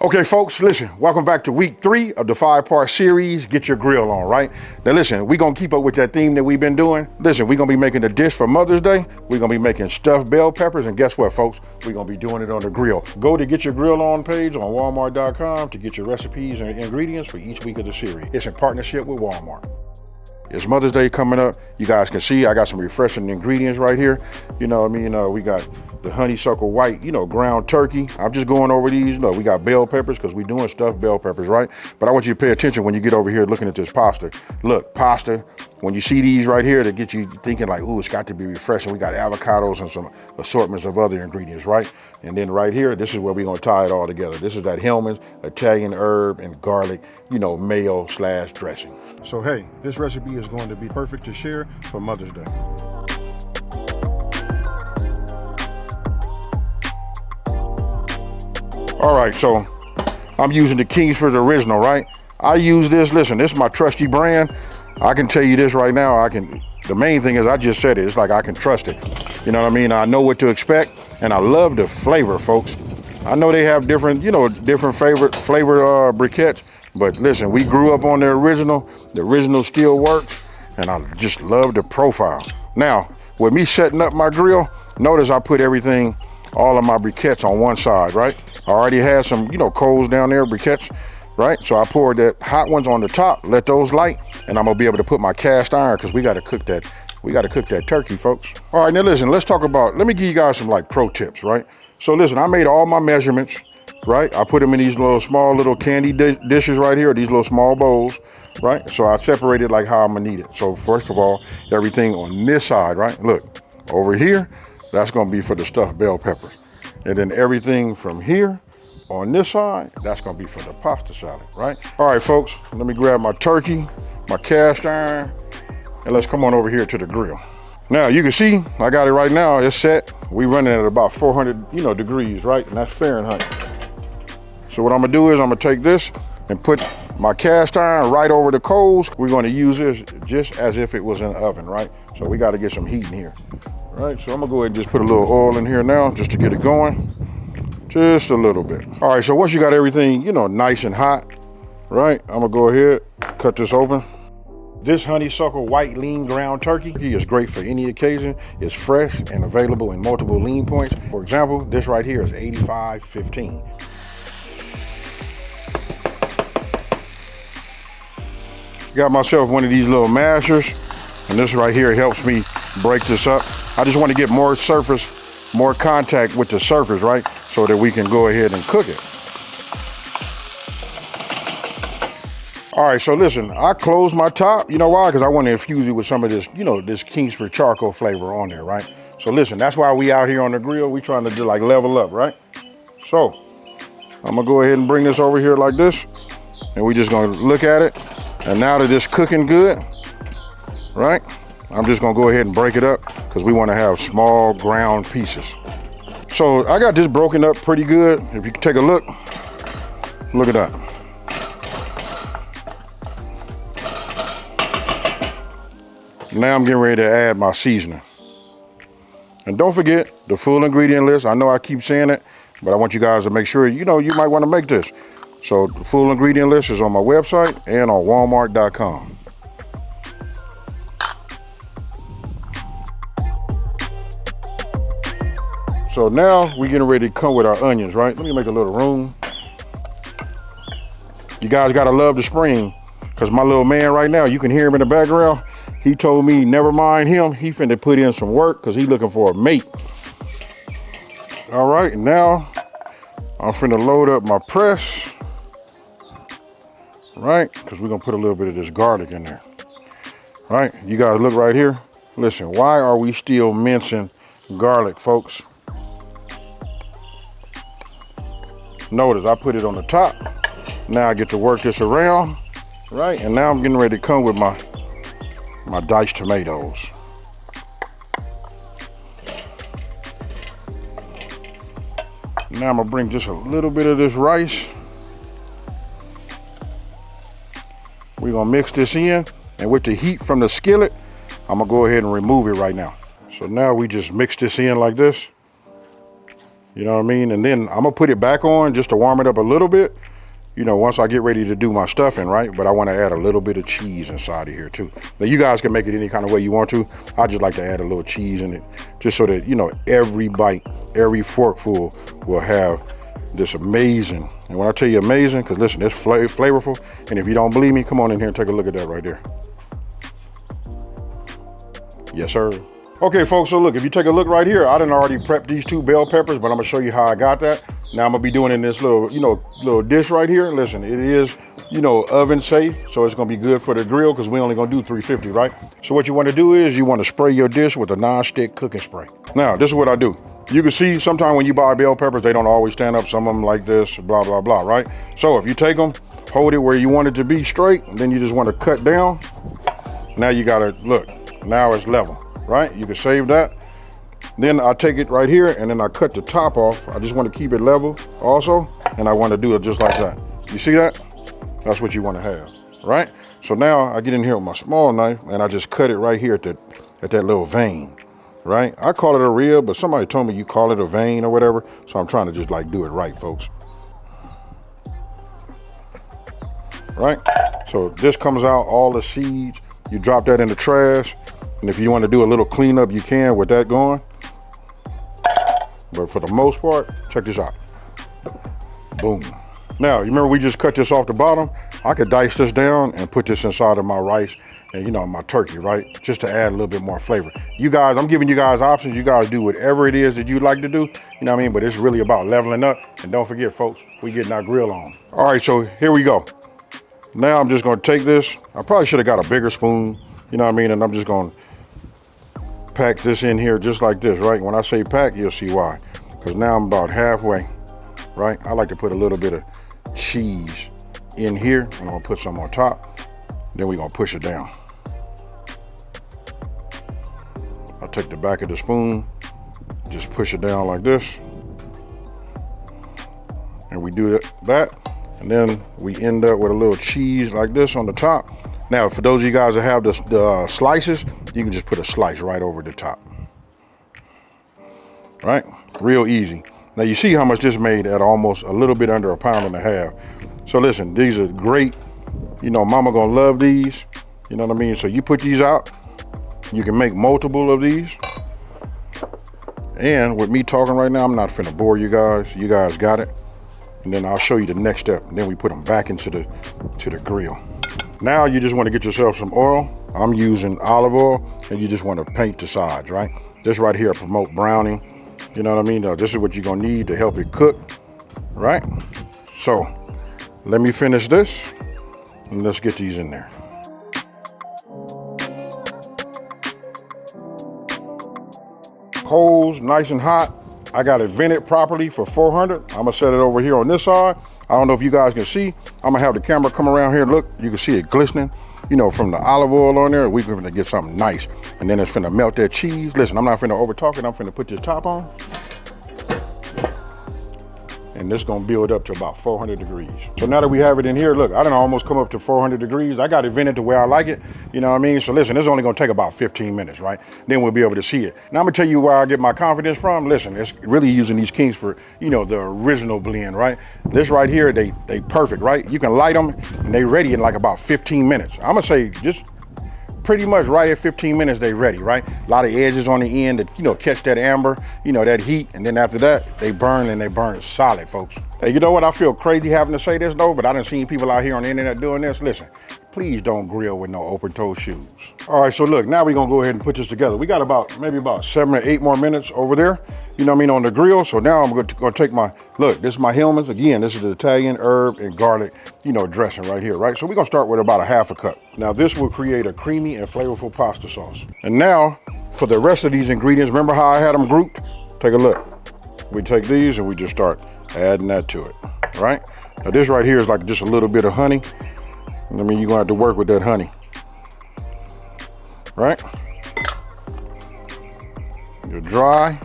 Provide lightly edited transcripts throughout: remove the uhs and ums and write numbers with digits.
Okay, folks, listen, welcome back to week 3 of the 5-part series, Get Your Grill On, right? Now listen, we're gonna keep up with that theme that we've been doing. Listen, we're gonna be making a dish for Mother's Day. We're gonna be making stuffed bell peppers, and guess what, folks? We're gonna be doing it on the grill. Go to Get Your Grill On page on Walmart.com to get your recipes and ingredients for each week of the series. It's in partnership with Walmart. It's Mother's Day coming up. You guys can see I got some refreshing ingredients right here. You know what I mean? We got the honeysuckle white, ground turkey. I'm just going over these. We got bell peppers because we're doing stuffed bell peppers, right? But I want you to pay attention when you get over here looking at this pasta. Look, pasta, when you see these right here, to get you thinking like, ooh, it's got to be refreshing. We got avocados and some assortments of other ingredients, right? And then right here, this is where we're gonna tie it all together. This is that Hellmann's Italian herb and garlic, mayo/dressing. So hey, this recipe is going to be perfect to share for Mother's Day. All right, so I'm using the Kingsford Original, right? I use this, listen, this is my trusty brand. I can tell you this right now, the main thing is I just said it, it's like I can trust it. You know what I mean? I know what to expect, and I love the flavor, folks. I know they have different flavor briquettes, but listen, we grew up on the original still works, and I just love the profile. Now, with me setting up my grill, notice I put everything, all of my briquettes on one side, right? I already had some, coals down there, briquettes, right? So I poured that hot ones on the top, let those light, and I'm gonna be able to put my cast iron, because we gotta cook that turkey, folks. All right, now listen, let me give you guys some pro tips, right? So listen, I made all my measurements, right? I put them in these small little candy dishes right here, these little small bowls, right? So I separated like how I'm gonna need it. So first of all, everything on this side, right? Look, over here, that's gonna be for the stuffed bell peppers. And then everything from here on this side, that's gonna be for the pasta salad, right? All right, folks, let me grab my turkey, my cast iron, and let's come on over here to the grill. Now, you can see, I got it right now, it's set. We running at about 400, degrees, right? And that's Fahrenheit. So what I'm gonna do is I'm gonna take this and put my cast iron right over the coals. We're gonna use this just as if it was in the oven, right? So we gotta get some heat in here, right? So I'm gonna go ahead and just put a little oil in here now just to get it going. Just a little bit. All right, so once you got everything, nice and hot, right? I'm gonna go ahead, cut this open. This honeysuckle white lean ground turkey is great for any occasion. It's fresh and available in multiple lean points. For example, this right here is 85.15. Got myself one of these little mashers, and this right here helps me break this up. I just want to get more contact with the surface, right? So that we can go ahead and cook it. All right, so listen, I closed my top. You know why? Because I want to infuse it with some of this, this Kingsford charcoal flavor on there, right? So listen, that's why we out here on the grill. We trying to do level up, right? So I'm gonna go ahead and bring this over here like this, and we just gonna look at it. And now that it's cooking good, right? I'm just gonna go ahead and break it up because we want to have small ground pieces. So I got this broken up pretty good. If you can take a look at that. Now I'm getting ready to add my seasoning. And don't forget the full ingredient list. I know I keep saying it, but I want you guys to make sure, you might want to make this. So the full ingredient list is on my website and on Walmart.com. So now we're getting ready to come with our onions, right? Let me make a little room. You guys gotta love the spring, because my little man right now, you can hear him in the background. He told me, never mind him. He finna put in some work because he's looking for a mate. All right, now I'm finna load up my press, right? Because we're gonna put a little bit of this garlic in there. All right, you guys look right here. Listen, why are we still mincing garlic, folks? Notice I put it on the top. Now I get to work this around, right? And now I'm getting ready to come with my diced tomatoes. Now I'm gonna bring just a little bit of this rice. We're gonna mix this in, and with the heat from the skillet, I'm gonna go ahead and remove it right now. So now we just mix this in like this. You know what I mean? And then I'm gonna put it back on just to warm it up a little bit, you know, once I get ready to do my stuffing, right? But I want to add a little bit of cheese inside of here too. Now you guys can make it any kind of way you want to. I just like to add a little cheese in it, just so that, you know, every bite, every forkful will have this amazing, and when I tell you amazing, because listen, it's flavorful. And if you don't believe me, come on in here and take a look at that right there. Yes, sir. Okay, folks, so look, if you take a look right here, I done already prepped these 2 bell peppers, but I'm gonna show you how I got that. Now I'm gonna be doing it in this little, you know, little dish right here. Listen, it is, you know, oven safe, so it's gonna be good for the grill because we only gonna do 350, right? So what you wanna do is you wanna spray your dish with a non-stick cooking spray. Now, this is what I do. You can see sometimes when you buy bell peppers, they don't always stand up, some of them like this, blah, blah, blah, right? So if you take them, hold it where you want it to be straight, and then you just wanna cut down. Now you gotta, look, now it's level, right? You can save that. Then I take it right here and then I cut the top off. I just want to keep it level also. And I want to do it just like that. You see that? That's what you want to have, right? So now I get in here with my small knife and I just cut it right here at that little vein, right? I call it a rib, but somebody told me you call it a vein or whatever. So I'm trying to just like do it right, folks. Right? So this comes out, all the seeds. You drop that in the trash. And if you want to do a little cleanup, you can with that going. But for the most part, check this out. Boom. Now, you remember we just cut this off the bottom? I could dice this down and put this inside of my rice and, you know, my turkey, right? Just to add a little bit more flavor. You guys, I'm giving you guys options. You guys do whatever it is that you like to do. You know what I mean? But it's really about leveling up. And don't forget, folks, we getting our grill on. All right, so here we go. Now I'm just going to take this. I probably should have got a bigger spoon. You know what I mean? And I'm just going to pack this in here just like this, right? When I say pack, you'll see why. Because now I'm about halfway, right? I like to put a little bit of cheese in here. I'm gonna put some on top. Then we're gonna push it down. I'll take the back of the spoon, just push it down like this. And we do that. And then we end up with a little cheese like this on the top. Now, for those of you guys that have the slices, you can just put a slice right over the top. Right? Real easy. Now, you see how much this made at almost a little bit under 1.5 pounds. So listen, these are great. You know, mama gonna love these. You know what I mean? So you put these out. You can make multiple of these. And with me talking right now, I'm not finna bore you guys. You guys got it. And then I'll show you the next step. And then we put them back into the grill. Now you just want to get yourself some oil. I'm using olive oil, and you just want to paint the sides, right? This right here promote browning. You know what I mean? This is what you're gonna need to help it cook, right? So let me finish this, and let's get these in there. Coals nice and hot. I got it vented properly for 400. I'm gonna set it over here on this side. I don't know if you guys can see. I'm gonna have the camera come around here. Look, you can see it glistening, you know, from the olive oil on there. We're gonna get something nice. And then it's finna melt that cheese. Listen, I'm not finna over talk it. I'm finna put this top on. And this gonna build up to about 400 degrees. So now that we have it in here, look, I done almost come up to 400 degrees. I got it vented to where I like it, you know what I mean? So listen, it's only gonna take about 15 minutes, right? Then we'll be able to see it. Now I'm gonna tell you where I get my confidence from. Listen, it's really using these Kingsford, you know, the original blend, right? This right here, they perfect, right? You can light them and they ready in like about 15 minutes. I'm gonna say just pretty much right at 15 minutes, they ready, right? A lot of edges on the end that, you know, catch that amber, you know, that heat. And then after that, they burn, and they burn solid, folks. Hey, you know what? I feel crazy having to say this though, but I done seen people out here on the internet doing this. Listen, please don't grill with no open-toed shoes. All right, so look, now we're gonna go ahead and put this together. We got maybe about 7 or 8 more minutes over there, you know what I mean, on the grill. So now I'm gonna take look, this is my Hellmann's. Again, this is the Italian herb and garlic, you know, dressing right here, right? So we're gonna start with about 1/2 cup. Now this will create a creamy and flavorful pasta sauce. And now for the rest of these ingredients, remember how I had them grouped? Take a look. We take these and we just start adding that to it, right? Now this right here is like just a little bit of honey. I mean, you're gonna have to work with that honey, right? You're dry.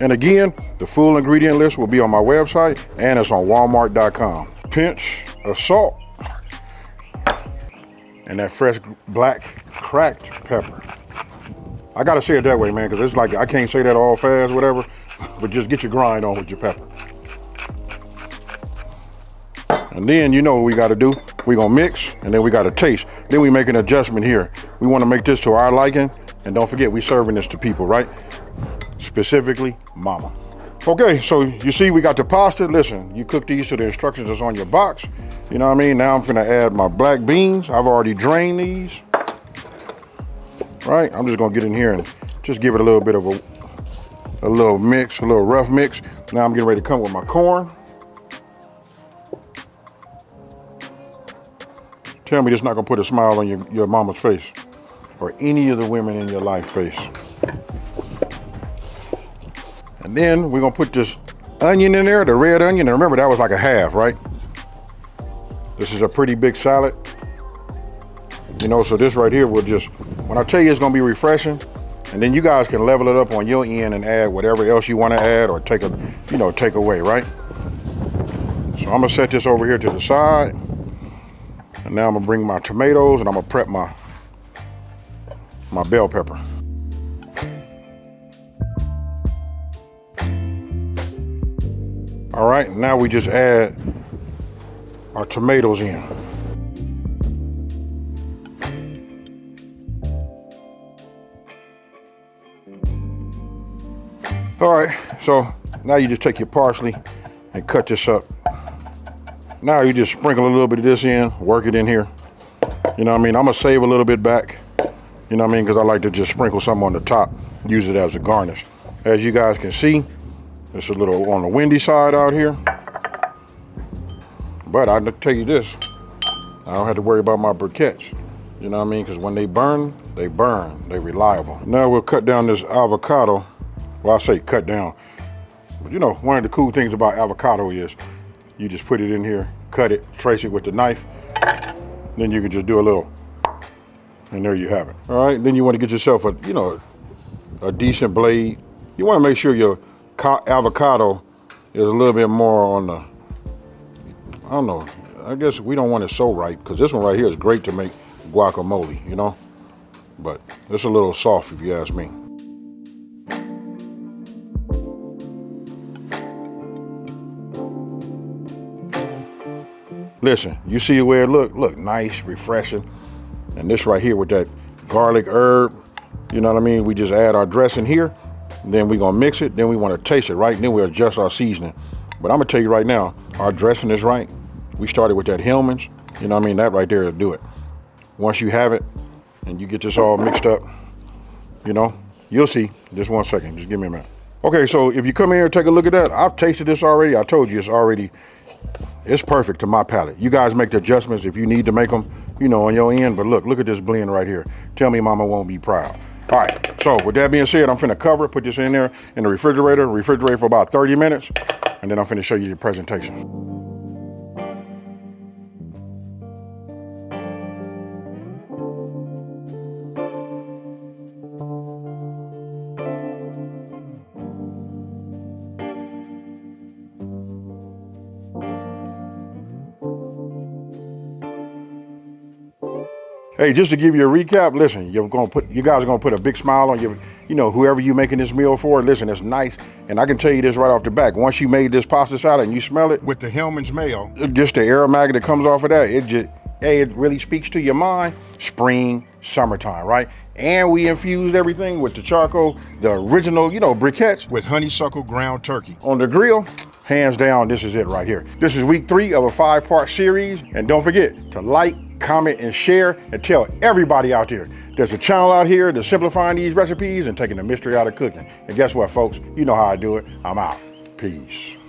And again, the full ingredient list will be on my website, and it's on walmart.com. Pinch of salt and that fresh black cracked pepper. I gotta say it that way, man, because it's like, I can't say that all fast, whatever, but just get your grind on with your pepper. And then you know what we gotta do. We gonna mix, and then we gotta taste. Then we make an adjustment here. We wanna make this to our liking, and don't forget, we serving this to people, right? Specifically, mama. Okay, so you see we got the pasta. Listen, you cook these to the instructions that's on your box. You know what I mean? Now I'm finna add my black beans. I've already drained these. Right, I'm just gonna get in here and just give it a little bit of a little mix, a little rough mix. Now I'm getting ready to come with my corn. Tell me this not gonna put a smile on your mama's face or any of the women in your life face. And then we're gonna put this onion in there, the red onion. And remember, that was like a half, right? This is a pretty big salad. You know, so this right here will just, when I tell you it's gonna be refreshing, and then you guys can level it up on your end and add whatever else you wanna add or take away, right? So I'm gonna set this over here to the side. And now I'm gonna bring my tomatoes and I'm gonna prep my bell pepper. All right, now we just add our tomatoes in. All right, so now you just take your parsley and cut this up. Now you just sprinkle a little bit of this in, work it in here. You know what I mean? I'm gonna save a little bit back. You know what I mean? Because I like to just sprinkle some on the top, use it as a garnish. As you guys can see, it's a little on the windy side out here. But I'll tell you this, I don't have to worry about my briquettes. You know what I mean? Because when they burn, they're reliable. Now we'll cut down this avocado. Well, I say cut down. But you know, one of the cool things about avocado is you just put it in here, cut it, trace it with the knife. Then you can just do a little, and there you have it. All right, then you want to get yourself a decent blade. You want to make sure your avocado is a little bit more on the, I don't know, I guess we don't want it so ripe, because this one right here is great to make guacamole, you know? But it's a little soft if you ask me. Listen, you see where it look nice, refreshing. And this right here with that garlic herb, you know what I mean? We just add our dressing here, and then we're gonna mix it, then we wanna taste it, right? And then we adjust our seasoning. But I'm gonna tell you right now, our dressing is right. We started with that Hellmann's, you know what I mean? That right there will do it. Once you have it, and you get this all mixed up, you know, you'll see. Just 1 second, just give me a minute. Okay, so if you come in here and take a look at that, I've tasted this already. I told you it's perfect to my palate. You guys make the adjustments if you need to make them, you know, on your end. But look at this blend right here. Tell me mama won't be proud. All right, so with that being said, I'm finna cover it, put this in there in the refrigerator for about 30 minutes, and then I'm finna show you the presentation. Hey, just to give you a recap, listen, you guys are gonna put a big smile on your, you know, whoever you're making this meal for. Listen, it's nice, and I can tell you this right off the back. Once you made this pasta salad and you smell it with the Hellmann's mayo, just the aromatic that comes off of that, it really speaks to your mind. Spring, summertime, right? And we infused everything with the charcoal, the original, you know, briquettes with honeysuckle ground turkey on the grill. Hands down, this is it right here. This is week 3 of a 5-part series, and don't forget to like, comment, and share, and tell everybody out there there's a channel out here that's simplifying these recipes and taking the mystery out of cooking. And guess what, folks? You know how I do it. I'm out. Peace.